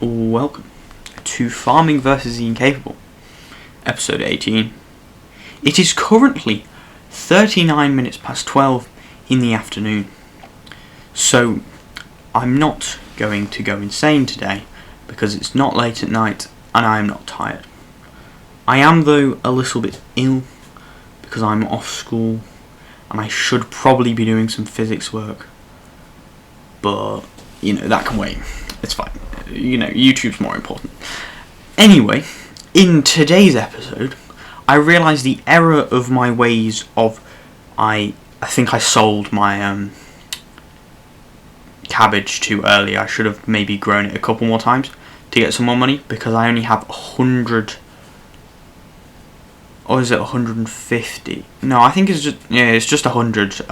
Welcome to Farming vs. the Incapable, episode 18. It is currently 39 minutes past 12 in the afternoon, so I'm not going to go insane today because it's not late at night and I am not tired. I am though a little bit ill because I'm off school and I should probably be doing some physics work, but that can wait. It's fine. YouTube's more important. Anyway, in today's episode, I realised the error of my ways of... I think I sold my cabbage too early. I should have maybe grown it a couple more times to get some more money, because I only have 100... Or is it 150? No, I think it's just 100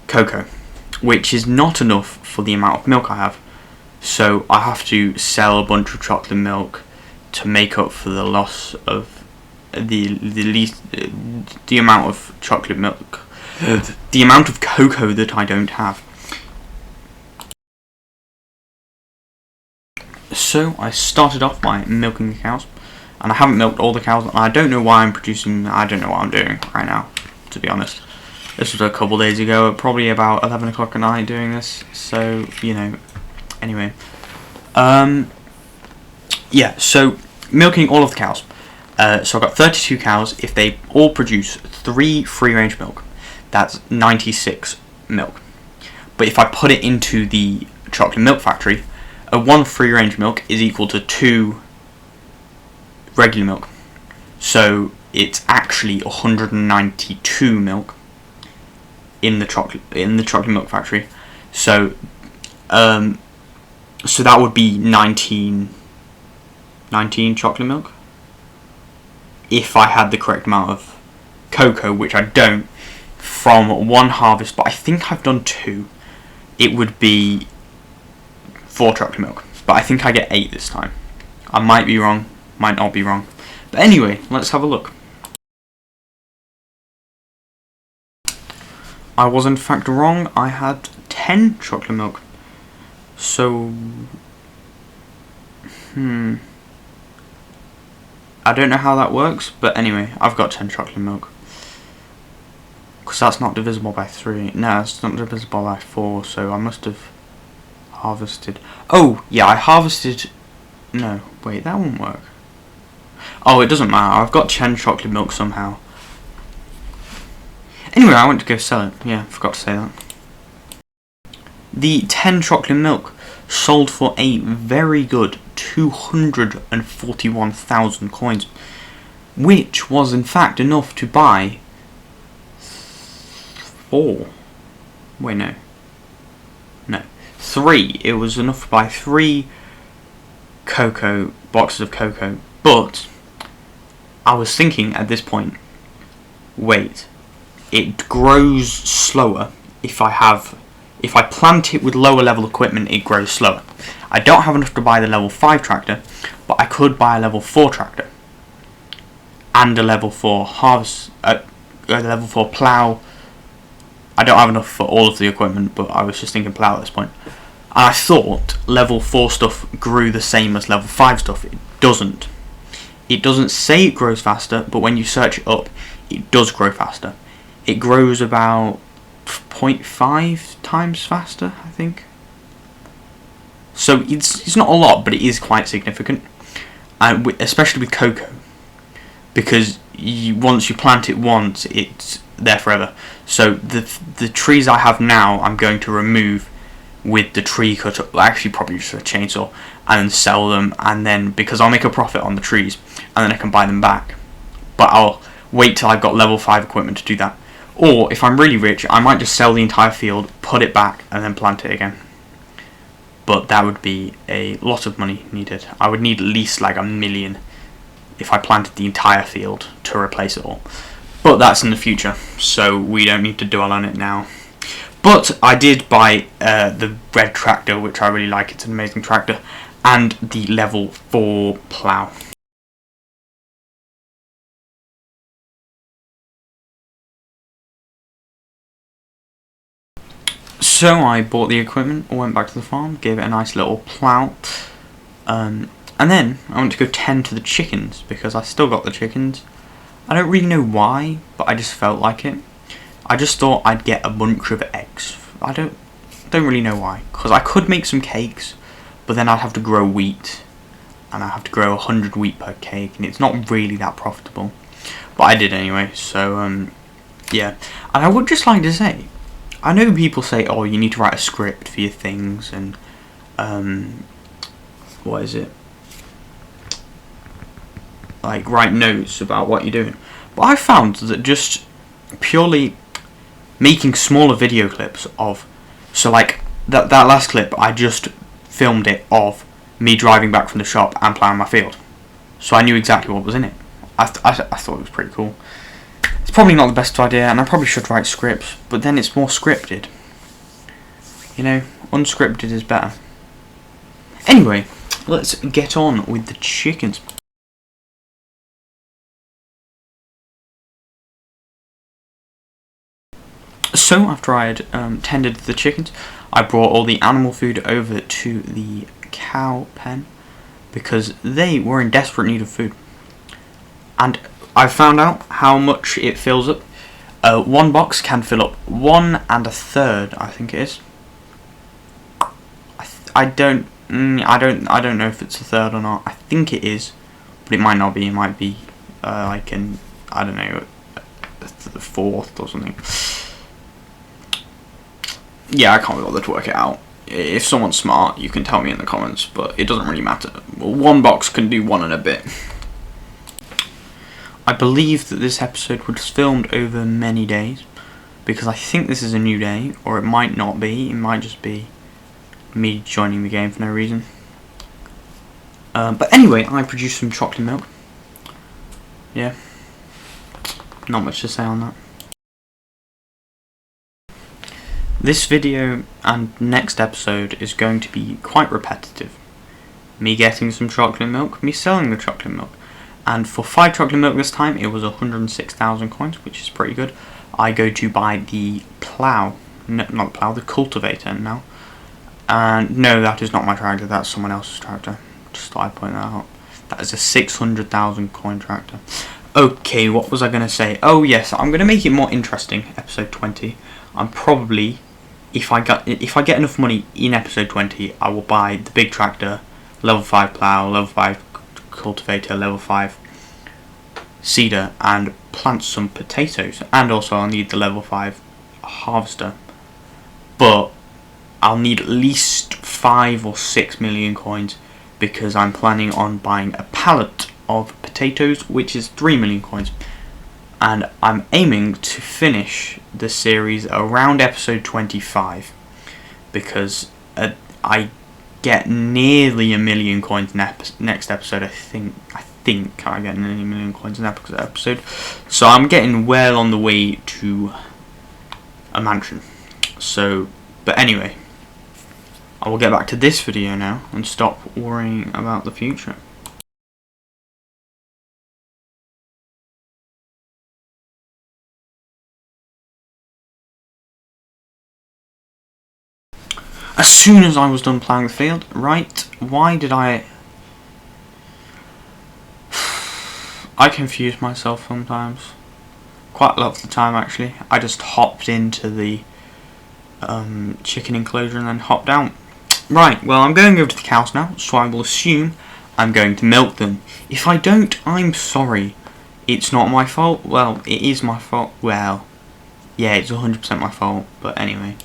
cocoa, which is not enough for the amount of milk I have. So I have to sell a bunch of chocolate milk to make up for the loss of the amount of chocolate milk, the amount of cocoa that I don't have. So I started off by milking the cows, and I haven't milked all the cows. And I don't know why I'm producing. I don't know what I'm doing right now, to be honest. This was a couple days ago, probably about 11 o'clock at night doing this. So anyway, so milking all of the cows. So I've got 32 cows. If they all produce 3 free-range milk, that's 96 milk. But if I put it into the chocolate milk factory, 1 free-range milk is equal to 2 regular milk. So it's actually 192 milk in the chocolate milk factory. So so that would be 19 chocolate milk if I had the correct amount of cocoa, which I don't, from one harvest, but I think I've done 2. It would be 4 chocolate milk, but I think I get 8 this time. I might be wrong, might not be wrong, but anyway, let's have a look. I was in fact wrong. I had 10 chocolate milk. So, I don't know how that works, but anyway, I've got 10 chocolate milk. Because that's not divisible by 3. No, it's not divisible by 4, so I must have harvested... Oh, yeah, I harvested... No, wait, that won't work. Oh, it doesn't matter. I've got 10 chocolate milk somehow. Anyway, I went to go sell it. Yeah, I forgot to say that. The 10 chocolate milk sold for a very good 241,000 coins, which was in fact enough to buy 4. Wait, no. 3. It was enough to buy 3 boxes of cocoa, but I was thinking at this point, wait, it grows slower if I plant it with lower level equipment. It grows slower. I don't have enough to buy the level 5 tractor, but I could buy a level 4 tractor and a level 4 harvest, a level 4 plough. I don't have enough for all of the equipment, but I was just thinking plough at this point. And I thought level 4 stuff grew the same as level 5 stuff. It doesn't. It doesn't say it grows faster, but when you search it up, it does grow faster. It grows about 0.5 times faster, I think. So it's not a lot, but it is quite significant, and especially with cocoa, because once you plant it once, it's there forever. So the trees I have now, I'm going to remove with the tree cutter, actually probably just a chainsaw, and then sell them, and then because I'll make a profit on the trees, and then I can buy them back. But I'll wait till I've got level 5 equipment to do that. Or, if I'm really rich, I might just sell the entire field, put it back, and then plant it again. But that would be a lot of money needed. I would need at least like $1 million if I planted the entire field to replace it all. But that's in the future, so we don't need to dwell on it now. But I did buy the red tractor, which I really like. It's an amazing tractor. And the level 4 plough. So I bought the equipment, went back to the farm, gave it a nice little plough, And then I went to go tend to the chickens because I still got the chickens. I don't really know why, but I just felt like it. I just thought I'd get a bunch of eggs. I don't really know why, because I could make some cakes, but then I'd have to grow wheat, and I have to grow 100 wheat per cake, and it's not really that profitable. But I did anyway. So yeah. And I would just like to say, I know people say, oh, you need to write a script for your things, and what is it? Like write notes about what you're doing. But I found that just purely making smaller video clips of, so like that last clip, I just filmed it of me driving back from the shop and ploughing my field, so I knew exactly what was in it. I thought it was pretty cool. It's probably not the best idea, and I probably should write scripts, but then it's more scripted. You know, unscripted is better. Anyway, let's get on with the chickens. So after I had tended the chickens, I brought all the animal food over to the cow pen because they were in desperate need of food. And I found out how much it fills up. One box can fill up 1 1/3, I think it is. I don't know if it's a third or not. I think it is, but it might not be. It might be like an, I don't know, the fourth or something. Yeah, I can't be bothered to work it out. If someone's smart, you can tell me in the comments, but it doesn't really matter. One box can do 1 and a bit. I believe that this episode was filmed over many days, because I think this is a new day, or it might not be. It might just be me joining the game for no reason. But anyway, I produced some chocolate milk. Yeah, not much to say on that. This video and next episode is going to be quite repetitive. Me getting some chocolate milk, me selling the chocolate milk. And for 5 chocolate milk this time, it was 106,000 coins, which is pretty good. I go to buy the plough, no, not the plough, the cultivator now. And no, that is not my tractor, that's someone else's tractor. Just thought I'd point that out. That is a 600,000 coin tractor. Okay, what was I going to say? Oh yes, I'm going to make it more interesting, episode 20. I'm probably, if I get enough money in episode 20, I will buy the big tractor, level 5 plough, level 5 cultivator, level 5 seeder, and plant some potatoes. And also I'll need the level 5 harvester. But I'll need at least 5 or 6 million coins, because I'm planning on buying a pallet of potatoes, which is 3 million coins. And I'm aiming to finish the series around episode 25, because I get nearly 1 million coins next episode. I think I get nearly 1 million coins in that episode, so I'm getting well on the way to a mansion. So, but anyway, I will get back to this video now and stop worrying about the future. As soon as I was done ploughing the field, right, why did I confuse myself sometimes. Quite a lot of the time, actually. I just hopped into the chicken enclosure and then hopped out. Right, well, I'm going over to the cows now, so I will assume I'm going to milk them. If I don't, I'm sorry. It's not my fault. Well, it is my fault. Well, yeah, it's 100% my fault, but anyway.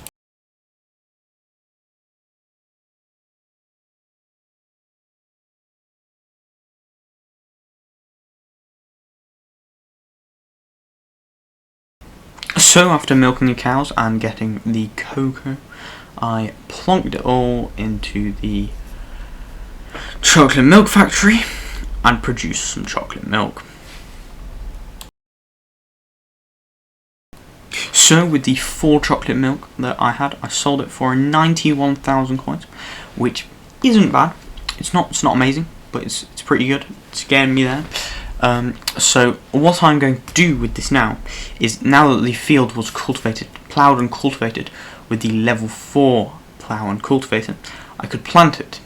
So after milking the cows and getting the cocoa, I plonked it all into the chocolate milk factory and produced some chocolate milk. So with the 4 chocolate milk that I had, I sold it for 91,000 coins, which isn't bad. It's not amazing, but it's pretty good. It's getting me there. So what I'm going to do with this now is, now that the field was cultivated, ploughed and cultivated with the level 4 plough and cultivator, I could plant it.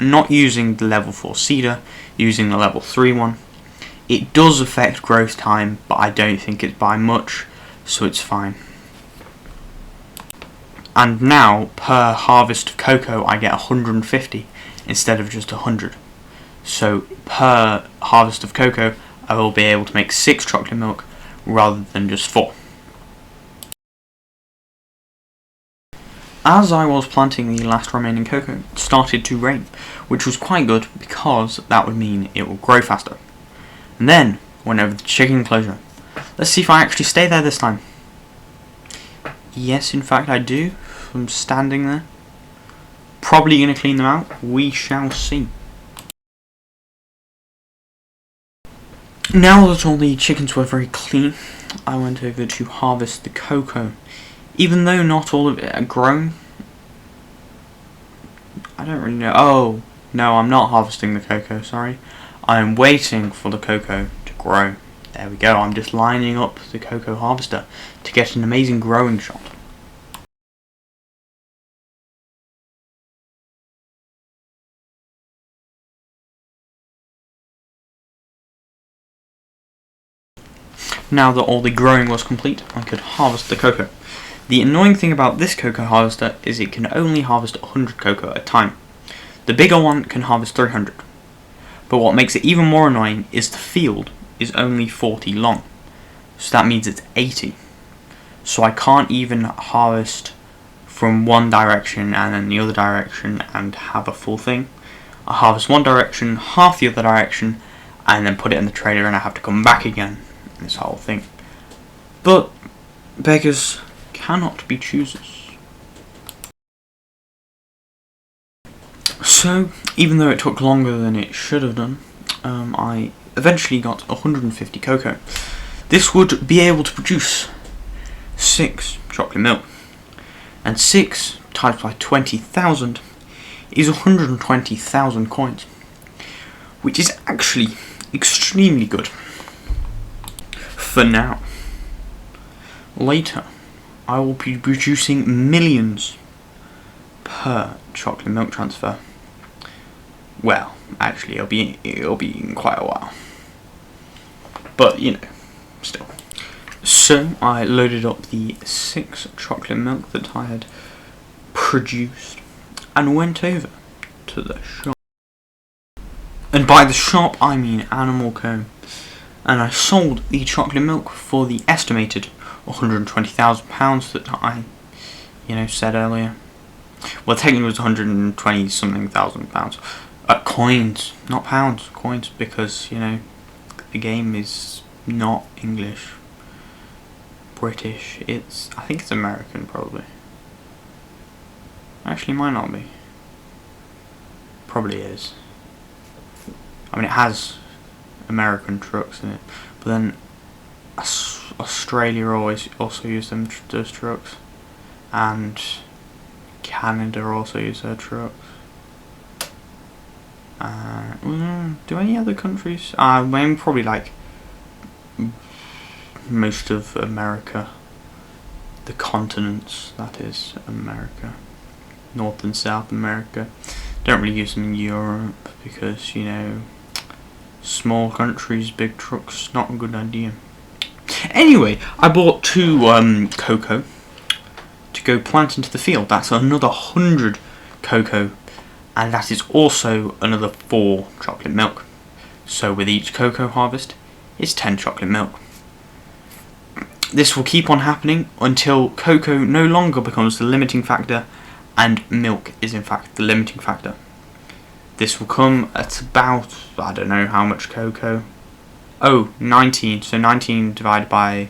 not using the level 4 seeder, using the level 3 one. It does affect growth time, but I don't think it's by much, so it's fine. And now, per harvest of cocoa, I get 150 instead of just 100. So, per harvest of cocoa, I will be able to make 6 chocolate milk rather than just 4. As I was planting the last remaining cocoa, it started to rain, which was quite good because that would mean it will grow faster. And then, went over the chicken enclosure. Let's see if I actually stay there this time. Yes, in fact I do. I'm standing there. Probably going to clean them out. We shall see. Now that all the chickens were very clean, I went over to harvest the cocoa. Even though not all of it had grown, I don't really know. Oh, no, I'm not harvesting the cocoa, sorry. I'm waiting for the cocoa to grow. There we go, I'm just lining up the cocoa harvester to get an amazing growing shot. Now that all the growing was complete, I could harvest the cocoa. The annoying thing about this cocoa harvester is it can only harvest 100 cocoa at a time. The bigger one can harvest 300. But what makes it even more annoying is the field is only 40 long. So that means it's 80. So I can't even harvest from one direction and then the other direction and have a full thing. I harvest one direction, half the other direction, and then put it in the trailer and I have to come back again. This whole thing. But beggars cannot be choosers. So, even though it took longer than it should have done, I eventually got 150 cocoa. This would be able to produce 6 chocolate milk. And 6 times by 20,000 is 120,000 coins. Which is actually extremely good. For now. Later, I will be producing millions per chocolate milk transfer. Well, actually, it'll be in quite a while. But you know, still. So I loaded up the 6 chocolate milk that I had produced and went over to the shop. And by the shop, I mean Animal Co. And I sold the chocolate milk for the estimated £120,000 that I, said earlier. Well, technically it was 120 something thousand pounds. Coins, not pounds, coins, because, the game is not English. British, I think it's American, probably. Actually, it might not be. Probably is. I mean, it has American trucks in it, but then Australia also use those trucks, and Canada also use their trucks. Do any other countries? Maybe probably like most of America, the continents, that is America, North and South America. Don't really use them in Europe because small countries, big trucks, not a good idea. Anyway, I bought 2 cocoa to go plant into the field. That's another 100 cocoa, and that is also another 4 chocolate milk. So with each cocoa harvest, it's 10 chocolate milk. This will keep on happening until cocoa no longer becomes the limiting factor and milk is in fact the limiting factor. This will come at about, I don't know how much cocoa. 19. So 19 divided by,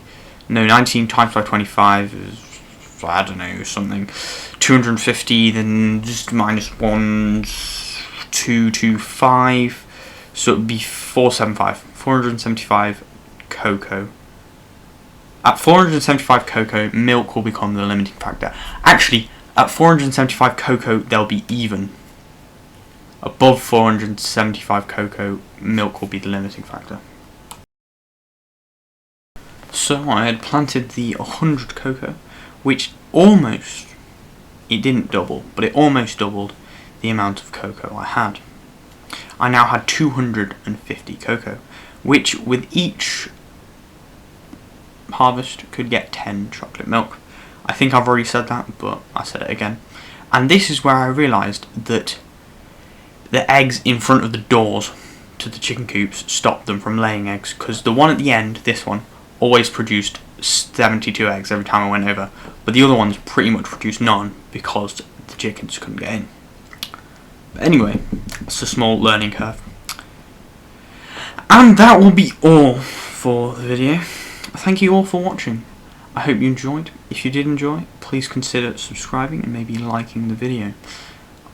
19 times by 25 is, I don't know, something. 250, then just minus 1, 225. So it would be 475. 475 cocoa. At 475 cocoa, milk will become the limiting factor. Actually, at 475 cocoa, they'll be even. Above 475 cocoa, milk will be the limiting factor. So I had planted the 100 cocoa, which almost, it didn't double, but it almost doubled the amount of cocoa I had. I now had 250 cocoa, which with each harvest could get 10 chocolate milk. I think I've already said that, but I said it again. And this is where I realised that the eggs in front of the doors to the chicken coops stopped them from laying eggs, because the one at the end, this one, always produced 72 eggs every time I went over, but the other ones pretty much produced none because the chickens couldn't get in. But anyway, it's a small learning curve. And that will be all for the video. Thank you all for watching. I hope you enjoyed. If you did enjoy, please consider subscribing and maybe liking the video.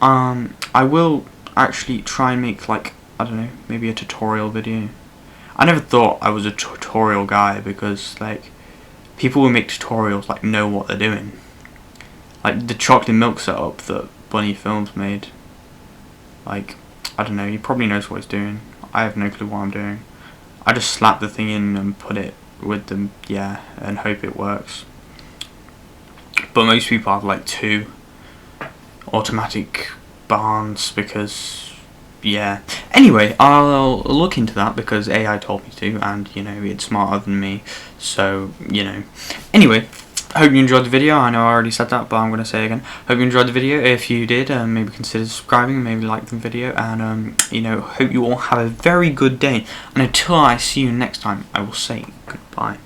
I will actually try and make, like, I don't know, maybe a tutorial video. I never thought I was a tutorial guy, because like people who make tutorials like know what they're doing. Like the chocolate milk setup that Bunny Films made. Like, I don't know, he probably knows what he's doing. I have no clue what I'm doing. I just slap the thing in and put it with them, yeah, and hope it works. But most people have like 2 automatic barns because, yeah. Anyway, I'll look into that because AI told me to, and you know, it's smarter than me, so you know. Anyway, I hope you enjoyed the video. I know I already said that, but I'm going to say it again. Hope you enjoyed the video. If you did, maybe consider subscribing and maybe like the video, and you know, hope you all have a very good day. And until I see you next time, I will say goodbye.